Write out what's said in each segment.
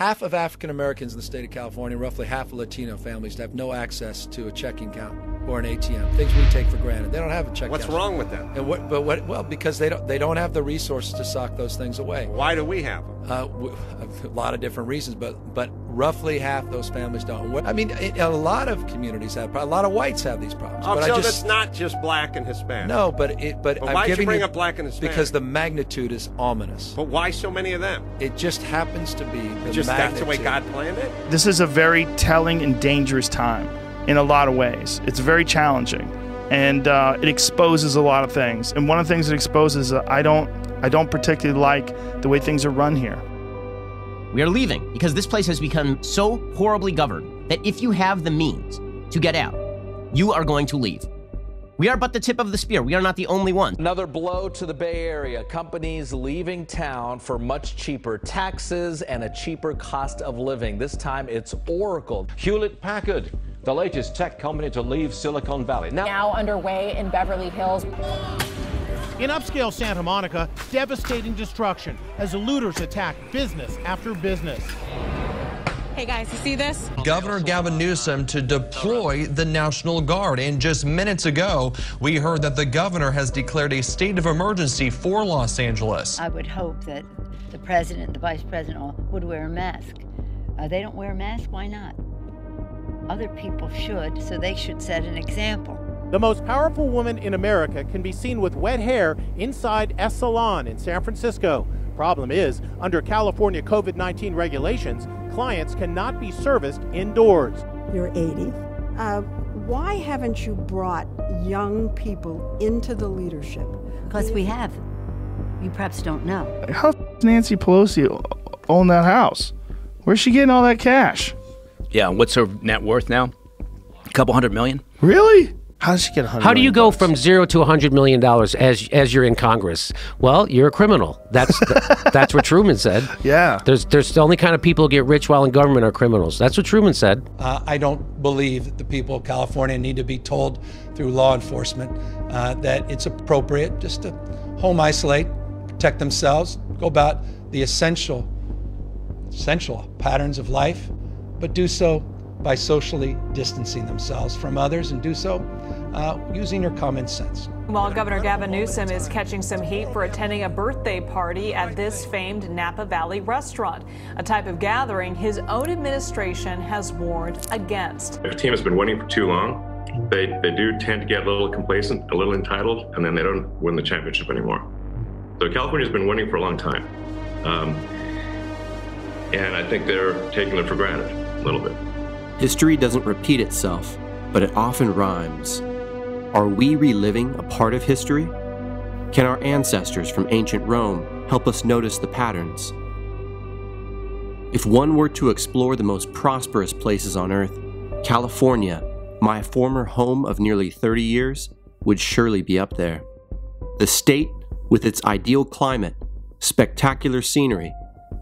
Half of African Americans in the state of California, roughly half of Latino families, have no access to a checking account or an ATM. Things we take for granted. They don't have a checking account. What's wrong with that? And well, because they don't have the resources to sock those things away. Why do we have them? A lot of different reasons, but roughly half those families don't. I mean, a lot of communities have. A lot of whites have these problems. Oh, so that's not just black and Hispanic. No, but why did you bring up black and Hispanic? Because the magnitude is ominous. But why so many of them? It just happens to be the magnitude. That's the way God planned it? This is a very telling and dangerous time in a lot of ways. It's very challenging, and it exposes a lot of things. And one of the things it exposes, I don't particularly like the way things are run here. We are leaving because this place has become so horribly governed that if you have the means to get out, you are going to leave. We are but the tip of the spear. We are not the only one. Another blow to the Bay Area. Companies leaving town for much cheaper taxes and a cheaper cost of living. This time it's Oracle. Hewlett-Packard, the latest tech company to leave Silicon Valley. Now underway in Beverly Hills. In upscale Santa Monica, devastating destruction as looters attack business after business. Hey guys, you see this? Governor Gavin Newsom to deploy the National Guard. And just minutes ago, we heard that the governor has declared a state of emergency for Los Angeles. I would hope that the president and the vice president would wear a mask. They don't wear a mask, why not? Other people should, so they should set an example. The most powerful woman in America can be seen with wet hair inside a salon in San Francisco. Problem is, under California COVID-19 regulations, clients cannot be serviced indoors. You're 80. Why haven't you brought young people into the leadership? Because we have. You perhaps don't know. How Nancy Pelosi own that house? Where's she getting all that cash? Yeah, what's her net worth now? A couple $100 million. Really? How does she get $100 million? How do you go from $0 to $100 million as you're in Congress? Well, you're a criminal. That's that's what Truman said. Yeah. There's the only kind of people who get rich while in government are criminals. That's what Truman said. I don't believe that the people of California need to be told through law enforcement that it's appropriate just to home isolate, protect themselves, go about the essential patterns of life, but do so by socially distancing themselves from others, and do so using your common sense. While Governor Gavin Newsom is catching some heat for attending a birthday party at this famed Napa Valley restaurant, a type of gathering his own administration has warned against. If a team has been winning for too long, they do tend to get a little complacent, a little entitled, and then they don't win the championship anymore. So California's been winning for a long time. And I think they're taking it for granted a little bit. History doesn't repeat itself, but it often rhymes. Are we reliving a part of history? Can our ancestors from ancient Rome help us notice the patterns? If one were to explore the most prosperous places on Earth, California, my former home of nearly 30 years, would surely be up there. The state, with its ideal climate, spectacular scenery,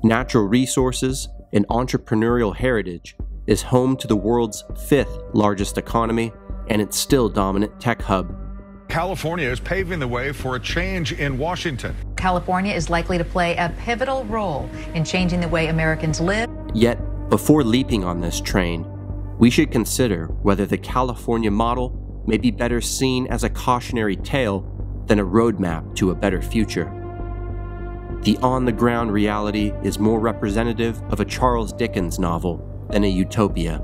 natural resources, and entrepreneurial heritage, is home to the world's 5th largest economy and its still dominant tech hub. California is paving the way for a change in Washington. California is likely to play a pivotal role in changing the way Americans live. Yet, before leaping on this train, we should consider whether the California model may be better seen as a cautionary tale than a roadmap to a better future. The on-the-ground reality is more representative of a Charles Dickens novel than a utopia.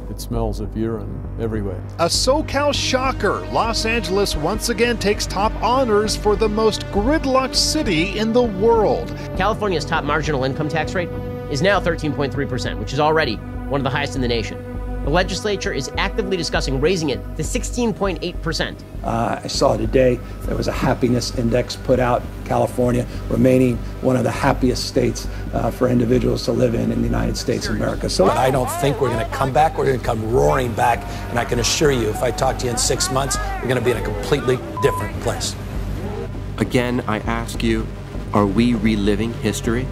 It smells of urine everywhere. A SoCal shocker. Los Angeles once again takes top honors for the most gridlocked city in the world. California's top marginal income tax rate is now 13.3%, which is already one of the highest in the nation. The legislature is actively discussing raising it to 16.8%. I saw today there was a happiness index put out, California remaining one of the happiest states for individuals to live in the United States of America. So I don't think we're going to come back. We're going to come roaring back. And I can assure you, if I talk to you in 6 months, we're going to be in a completely different place. Again, I ask you, are we reliving history?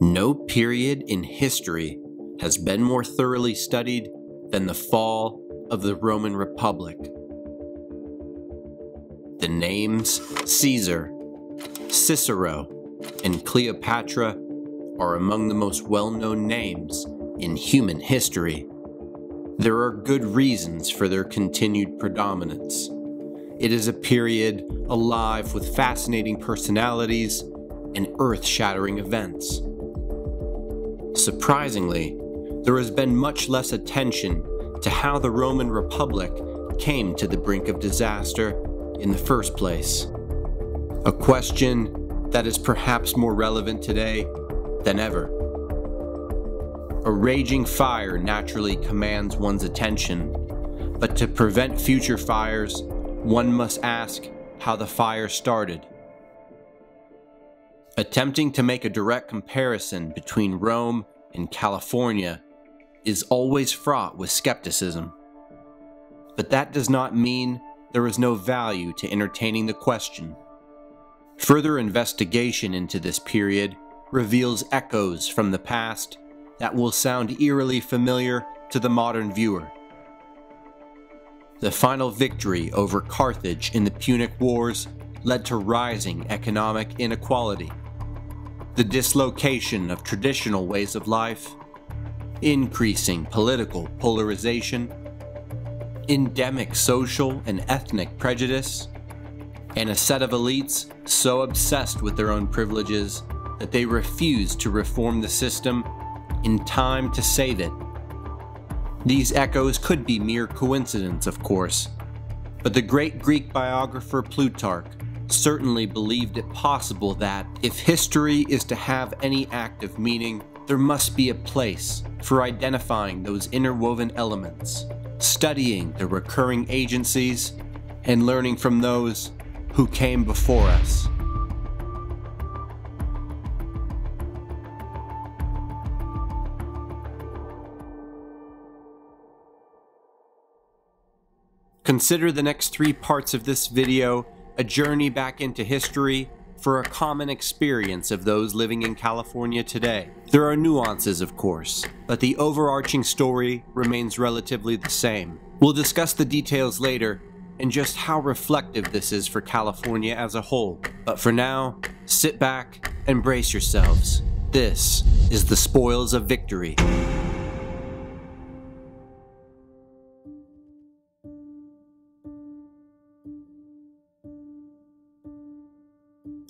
No period in history has been more thoroughly studied than the fall of the Roman Republic. The names Caesar, Cicero, and Cleopatra are among the most well-known names in human history. There are good reasons for their continued predominance. It is a period alive with fascinating personalities and earth-shattering events. Surprisingly, there has been much less attention to how the Roman Republic came to the brink of disaster in the first place. A question that is perhaps more relevant today than ever. A raging fire naturally commands one's attention, but to prevent future fires, one must ask how the fire started. Attempting to make a direct comparison between Rome and California is always fraught with skepticism. But that does not mean there is no value to entertaining the question. Further investigation into this period reveals echoes from the past that will sound eerily familiar to the modern viewer. The final victory over Carthage in the Punic Wars led to rising economic inequality, the dislocation of traditional ways of life, increasing political polarization, endemic social and ethnic prejudice, and a set of elites so obsessed with their own privileges that they refused to reform the system in time to save it. These echoes could be mere coincidence, of course, but the great Greek biographer Plutarch certainly believed it possible that, if history is to have any active meaning, there must be a place for identifying those interwoven elements, studying the recurring agencies, and learning from those who came before us. Consider the next 3 parts of this video a journey back into history for a common experience of those living in California today. There are nuances, of course, but the overarching story remains relatively the same. We'll discuss the details later and just how reflective this is for California as a whole. But for now, sit back and brace yourselves. This is the Spoils of Victory.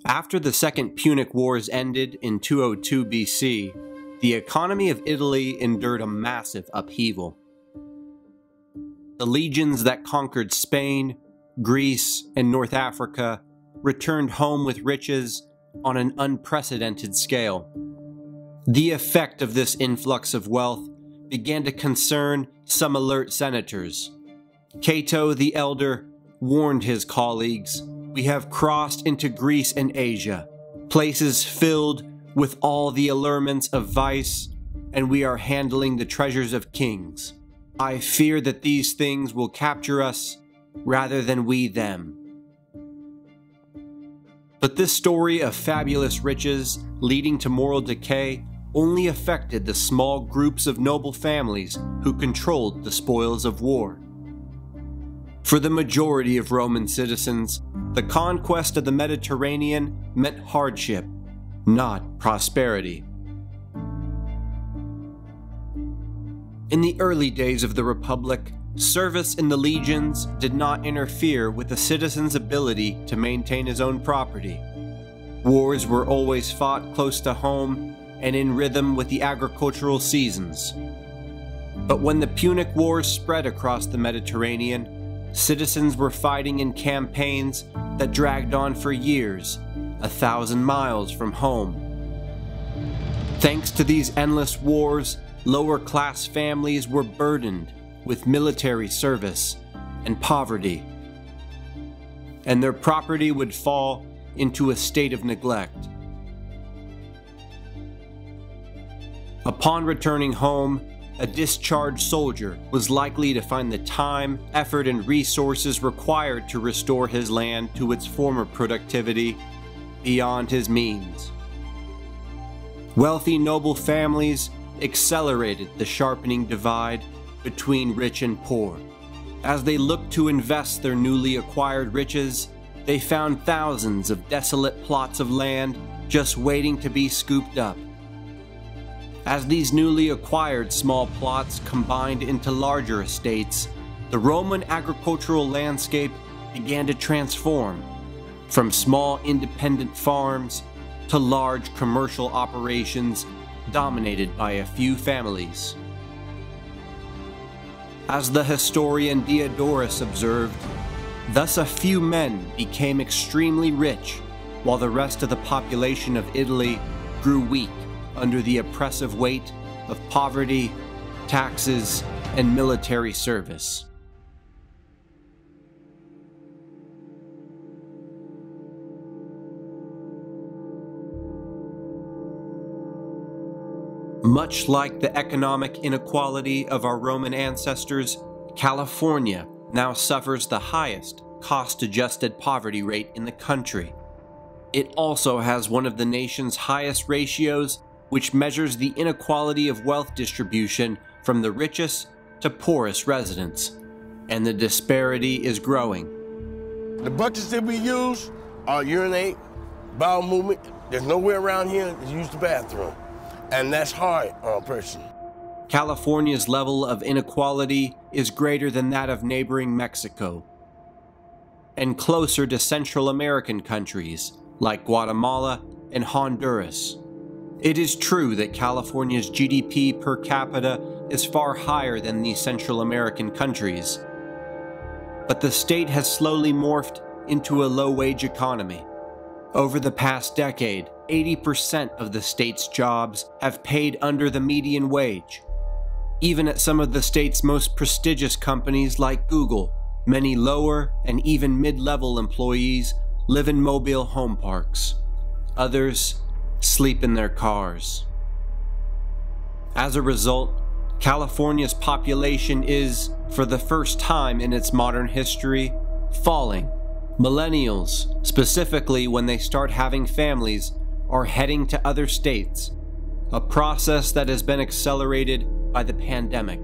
After the Second Punic Wars ended in 202 BC, the economy of Italy endured a massive upheaval. The legions that conquered Spain, Greece, and North Africa returned home with riches on an unprecedented scale. The effect of this influx of wealth began to concern some alert senators. Cato the Elder warned his colleagues, "We have crossed into Greece and Asia, places filled with all the allurements of vice, and we are handling the treasures of kings. I fear that these things will capture us rather than we them." But this story of fabulous riches leading to moral decay only affected the small groups of noble families who controlled the spoils of war. For the majority of Roman citizens, the conquest of the Mediterranean meant hardship, not prosperity. In the early days of the Republic, service in the legions did not interfere with the citizen's ability to maintain his own property. Wars were always fought close to home and in rhythm with the agricultural seasons. But when the Punic Wars spread across the Mediterranean, citizens were fighting in campaigns that dragged on for years, 1,000 miles from home. Thanks to these endless wars, lower-class families were burdened with military service and poverty, and their property would fall into a state of neglect. Upon returning home, a discharged soldier was likely to find the time, effort, and resources required to restore his land to its former productivity beyond his means. Wealthy noble families accelerated the sharpening divide between rich and poor. As they looked to invest their newly acquired riches, they found thousands of desolate plots of land just waiting to be scooped up. As these newly acquired small plots combined into larger estates, the Roman agricultural landscape began to transform from small independent farms to large commercial operations dominated by a few families. As the historian Diodorus observed, thus a few men became extremely rich, while the rest of the population of Italy grew weak under the oppressive weight of poverty, taxes, and military service. Much like the economic inequality of our Roman ancestors, California now suffers the highest cost-adjusted poverty rate in the country. It also has one of the nation's highest ratios, which measures the inequality of wealth distribution from the richest to poorest residents, and the disparity is growing. The buckets that we use are urinate, bowel movement. There's nowhere around here to use the bathroom. And that's hard on a person. California's level of inequality is greater than that of neighboring Mexico, and closer to Central American countries like Guatemala and Honduras. It is true that California's GDP per capita is far higher than these Central American countries, but the state has slowly morphed into a low-wage economy. Over the past decade, 80% of the state's jobs have paid under the median wage. Even at some of the state's most prestigious companies like Google, many lower and even mid-level employees live in mobile home parks. Others sleep in their cars. As a result, California's population is, for the first time in its modern history, falling. Millennials, specifically when they start having families, are heading to other states, a process that has been accelerated by the pandemic.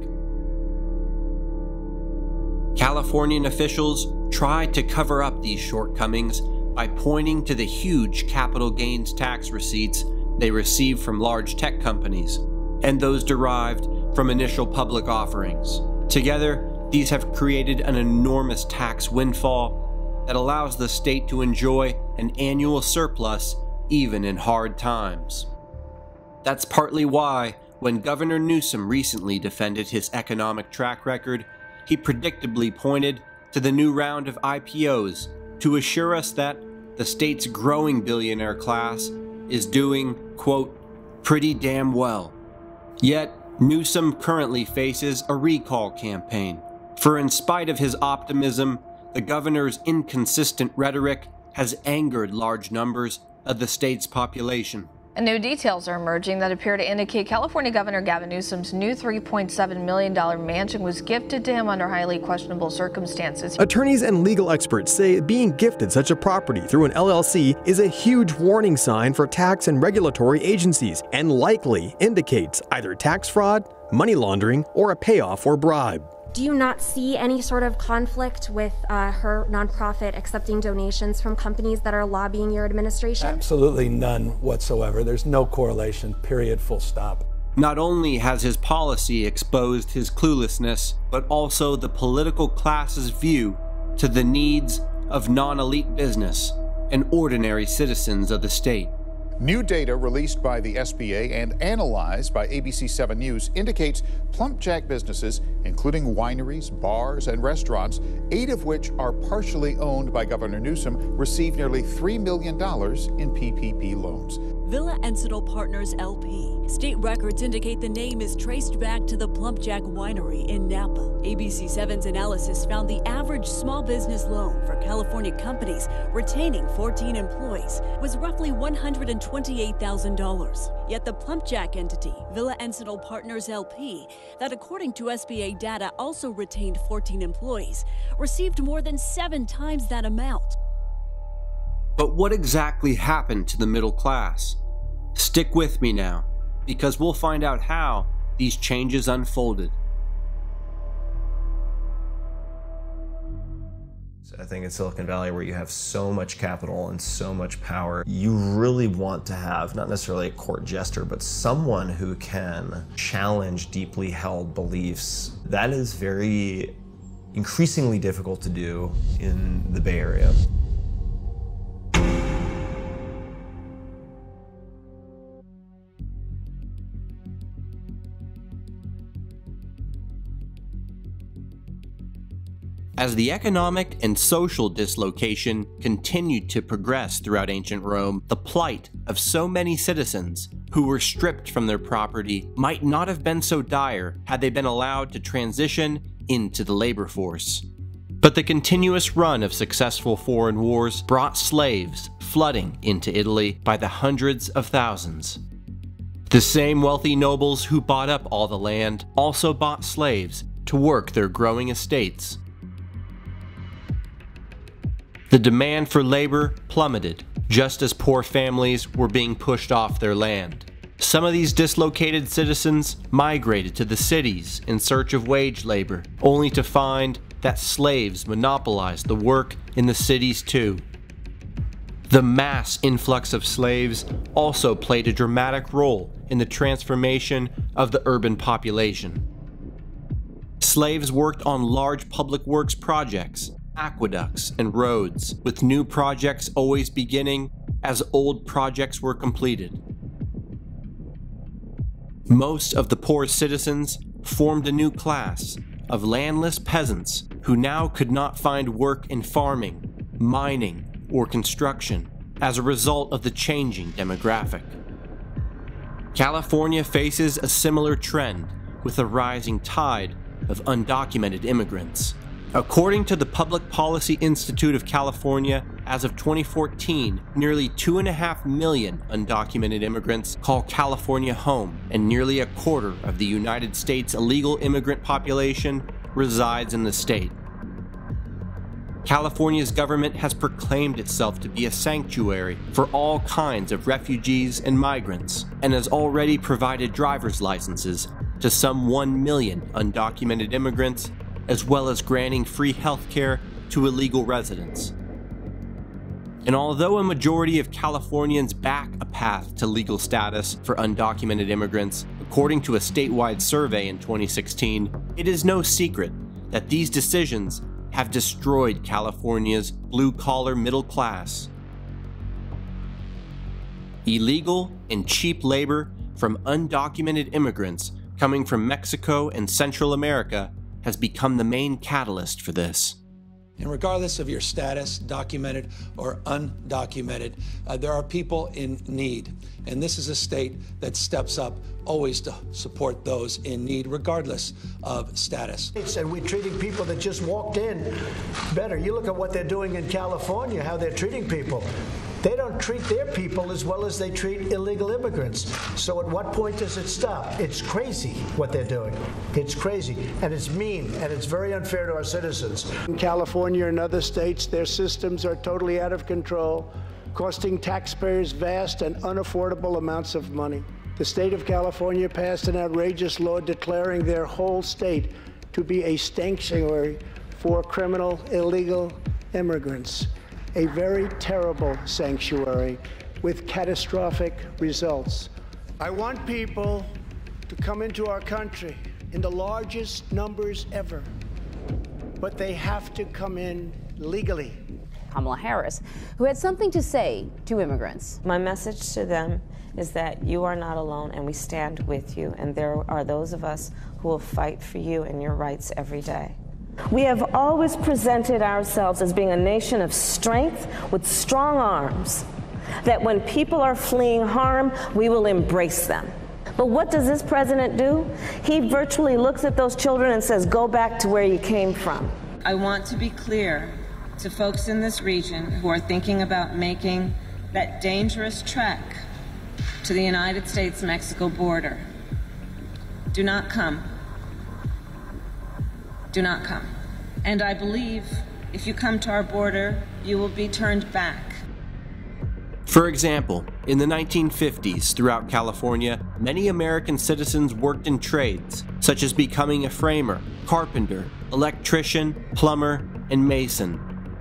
Californian officials tried to cover up these shortcomings by pointing to the huge capital gains tax receipts they receive from large tech companies, and those derived from initial public offerings. Together, these have created an enormous tax windfall that allows the state to enjoy an annual surplus even in hard times. That's partly why, when Governor Newsom recently defended his economic track record, he predictably pointed to the new round of IPOs to assure us that the state's growing billionaire class is doing, quote, pretty damn well. Yet, Newsom currently faces a recall campaign, for in spite of his optimism, the governor's inconsistent rhetoric has angered large numbers of the state's population. And new details are emerging that appear to indicate California Governor Gavin Newsom's new $3.7 million mansion was gifted to him under highly questionable circumstances. Attorneys and legal experts say being gifted such a property through an LLC is a huge warning sign for tax and regulatory agencies and likely indicates either tax fraud, money laundering, or a payoff or bribe. Do you not see any sort of conflict with her nonprofit accepting donations from companies that are lobbying your administration? Absolutely none whatsoever. There's no correlation, period, full stop. Not only has his policy exposed his cluelessness, but also the political class's view to the needs of non-elite business and ordinary citizens of the state. New data released by the SBA and analyzed by ABC 7 News indicates plump jack businesses, including wineries, bars, and restaurants, 8 of which are partially owned by Governor Newsom, received nearly $3 million in PPP loans. Villa Encinal Partners LP. State records indicate the name is traced back to the Plump Jack Winery in Napa. ABC 7's analysis found the average small business loan for California companies retaining 14 employees was roughly $128,000. Yet the Plump Jack entity, Villa Encinal Partners LP, that according to SBA data also retained 14 employees, received more than 7 times that amount. But what exactly happened to the middle class? Stick with me now, because we'll find out how these changes unfolded. I think in Silicon Valley, where you have so much capital and so much power, you really want to have not necessarily a court jester, but someone who can challenge deeply held beliefs. That is very increasingly difficult to do in the Bay Area. As the economic and social dislocation continued to progress throughout ancient Rome, the plight of so many citizens who were stripped from their property might not have been so dire had they been allowed to transition into the labor force. But the continuous run of successful foreign wars brought slaves flooding into Italy by the hundreds of thousands. The same wealthy nobles who bought up all the land also bought slaves to work their growing estates. The demand for labor plummeted, just as poor families were being pushed off their land. Some of these dislocated citizens migrated to the cities in search of wage labor, only to find that slaves monopolized the work in the cities too. The mass influx of slaves also played a dramatic role in the transformation of the urban population. Slaves worked on large public works projects, aqueducts, and roads, with new projects always beginning as old projects were completed. Most of the poor citizens formed a new class of landless peasants who now could not find work in farming, mining, or construction as a result of the changing demographic. California faces a similar trend with a rising tide of undocumented immigrants. According to the Public Policy Institute of California, as of 2014, nearly 2.5 million undocumented immigrants call California home, and nearly a quarter of the United States illegal immigrant population resides in the state. California's government has proclaimed itself to be a sanctuary for all kinds of refugees and migrants, and has already provided driver's licenses to some 1 million undocumented immigrants, as well as granting free health care to illegal residents. And although a majority of Californians back a path to legal status for undocumented immigrants, according to a statewide survey in 2016, it is no secret that these decisions have destroyed California's blue-collar middle class. Illegal and cheap labor from undocumented immigrants coming from Mexico and Central America has become the main catalyst for this. And regardless of your status, documented or undocumented, there are people in need. And this is a state that steps up always to support those in need, regardless of status. And we're treating people that just walked in better. You look at what they're doing in California, how they're treating people. They don't treat their people as well as they treat illegal immigrants. So at what point does it stop? It's crazy what they're doing. It's crazy, and it's mean, and it's very unfair to our citizens. In California and other states, their systems are totally out of control, costing taxpayers vast and unaffordable amounts of money. The state of California passed an outrageous law declaring their whole state to be a sanctuary for criminal, illegal immigrants. A very terrible sanctuary with catastrophic results. I want people to come into our country in the largest numbers ever, but they have to come in legally. Kamala Harris, who had something to say to immigrants. My message to them is that you are not alone, and we stand with you, and there are those of us who will fight for you and your rights every day. We have always presented ourselves as being a nation of strength with strong arms, that when people are fleeing harm, we will embrace them. But what does this president do? He virtually looks at those children and says, go back to where you came from. I want to be clear to folks in this region who are thinking about making that dangerous trek to the United States-Mexico border. Do not come. Do not come. And I believe if you come to our border, you will be turned back. For example, In the 1950s, throughout California, many American citizens worked in trades, such as becoming a framer, carpenter, electrician, plumber, and mason.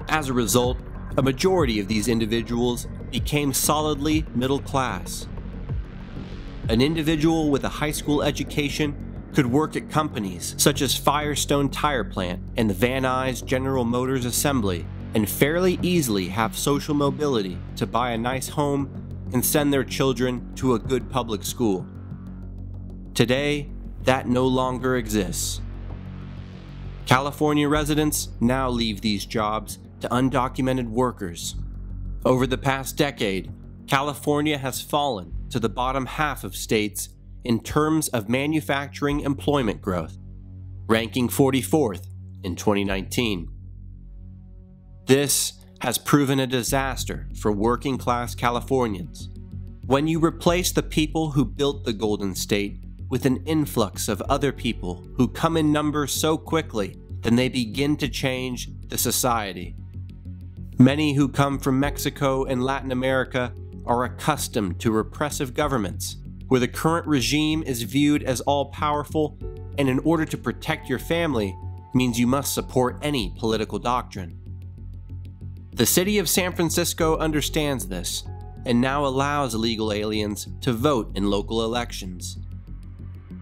As a result, a majority of these individuals became solidly middle class. An individual with a high school education could work at companies such as Firestone Tire Plant and the Van Nuys General Motors Assembly, and fairly easily have social mobility to buy a nice home and send their children to a good public school. Today, that no longer exists. California residents now leave these jobs to undocumented workers. Over the past decade, California has fallen to the bottom half of states in terms of manufacturing employment growth, ranking 44th in 2019. This has proven a disaster for working-class Californians. When you replace the people who built the Golden State with an influx of other people who come in numbers so quickly, then they begin to change the society. Many who come from Mexico and Latin America are accustomed to repressive governments, where the current regime is viewed as all-powerful, and in order to protect your family means you must support any political doctrine. The city of San Francisco understands this, and now allows illegal aliens to vote in local elections.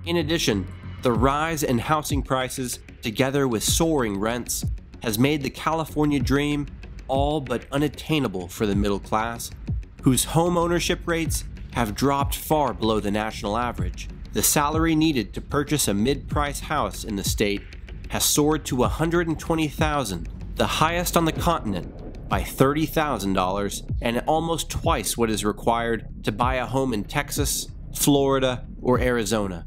In addition, the rise in housing prices, together with soaring rents, has made the California dream all but unattainable for the middle class, whose home ownership rates have dropped far below the national average. The salary needed to purchase a mid-price house in the state has soared to $120,000, the highest on the continent, by $30,000, and almost twice what is required to buy a home in Texas, Florida, or Arizona.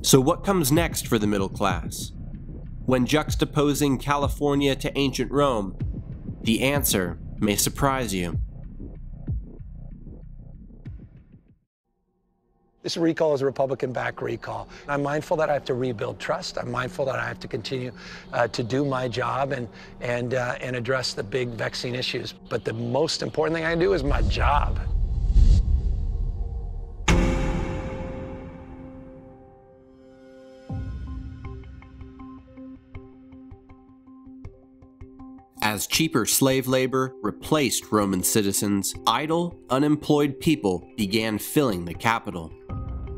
So what comes next for the middle class? When juxtaposing California to ancient Rome, the answer may surprise you. This recall is a Republican-backed recall. I'm mindful that I have to rebuild trust. I'm mindful that I have to continue to do my job and address the big vexing issues. But the most important thing I do is my job. As cheaper slave labor replaced Roman citizens, idle, unemployed people began filling the capital.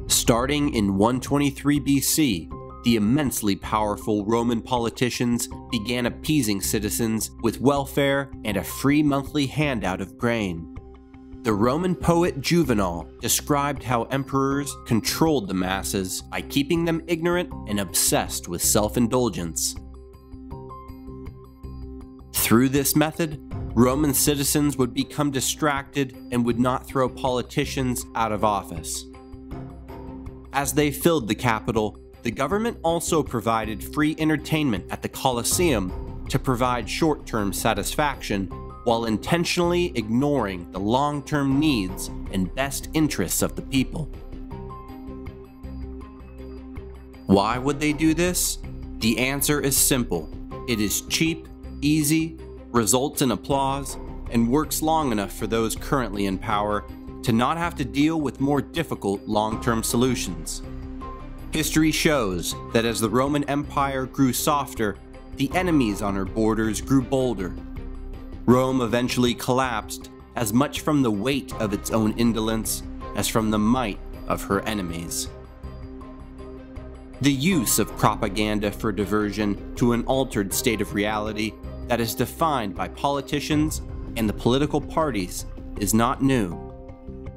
Starting in 123 BC, the immensely powerful Roman politicians began appeasing citizens with welfare and a free monthly handout of grain. The Roman poet Juvenal described how emperors controlled the masses by keeping them ignorant and obsessed with self-indulgence. Through this method, Roman citizens would become distracted and would not throw politicians out of office. As they filled the capital, the government also provided free entertainment at the Colosseum to provide short-term satisfaction while intentionally ignoring the long-term needs and best interests of the people. Why would they do this? The answer is simple. It is cheap, easy, results in applause, and works long enough for those currently in power to not have to deal with more difficult long-term solutions. History shows that as the Roman Empire grew softer, the enemies on her borders grew bolder. Rome eventually collapsed as much from the weight of its own indolence as from the might of her enemies. The use of propaganda for diversion to an altered state of reality that is defined by politicians and the political parties is not new.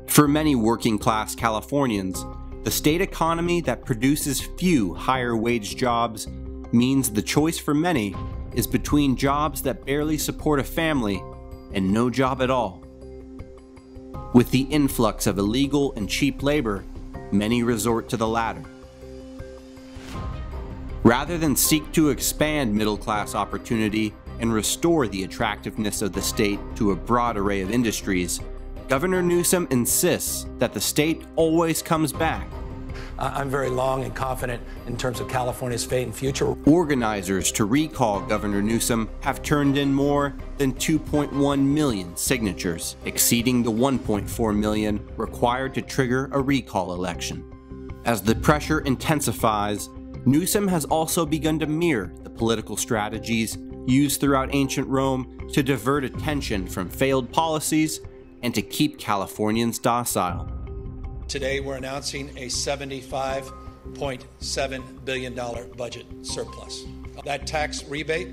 For many working-class Californians, the state economy that produces few higher-wage jobs means the choice for many is between jobs that barely support a family and no job at all. With the influx of illegal and cheap labor, many resort to the latter. Rather than seek to expand middle-class opportunity and restore the attractiveness of the state to a broad array of industries, Governor Newsom insists that the state always comes back. I'm very long and confident in terms of California's fate and future. Organizers to recall Governor Newsom have turned in more than 2.1 million signatures, exceeding the 1.4 million required to trigger a recall election. As the pressure intensifies, Newsom has also begun to mirror the political strategies used throughout ancient Rome to divert attention from failed policies and to keep Californians docile. Today we're announcing a $75.7 billion budget surplus. That tax rebate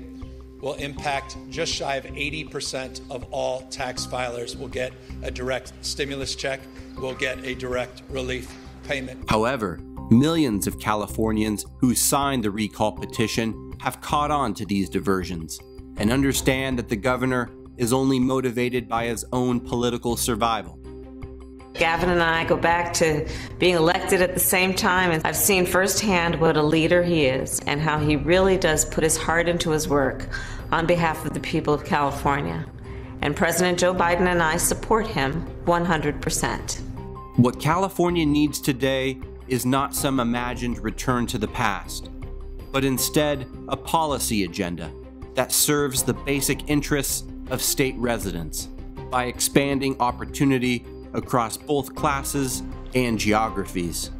will impact just shy of 80% of all tax filers will get a direct stimulus check, will get a direct relief payment. However, millions of Californians who signed the recall petition have caught on to these diversions and understand that the governor is only motivated by his own political survival. Gavin and I go back to being elected at the same time, and I've seen firsthand what a leader he is and how he really does put his heart into his work on behalf of the people of California. And President Joe Biden and I support him 100%. What California needs today is not some imagined return to the past, but instead a policy agenda that serves the basic interests of state residents by expanding opportunity across both classes and geographies.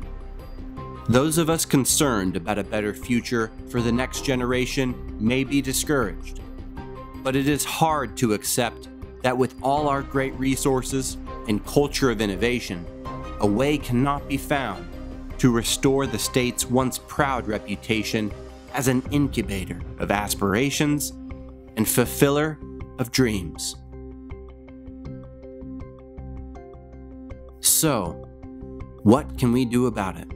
Those of us concerned about a better future for the next generation may be discouraged, but it is hard to accept that with all our great resources and culture of innovation, a way cannot be found to restore the state's once proud reputation as an incubator of aspirations and fulfiller of dreams. So, what can we do about it?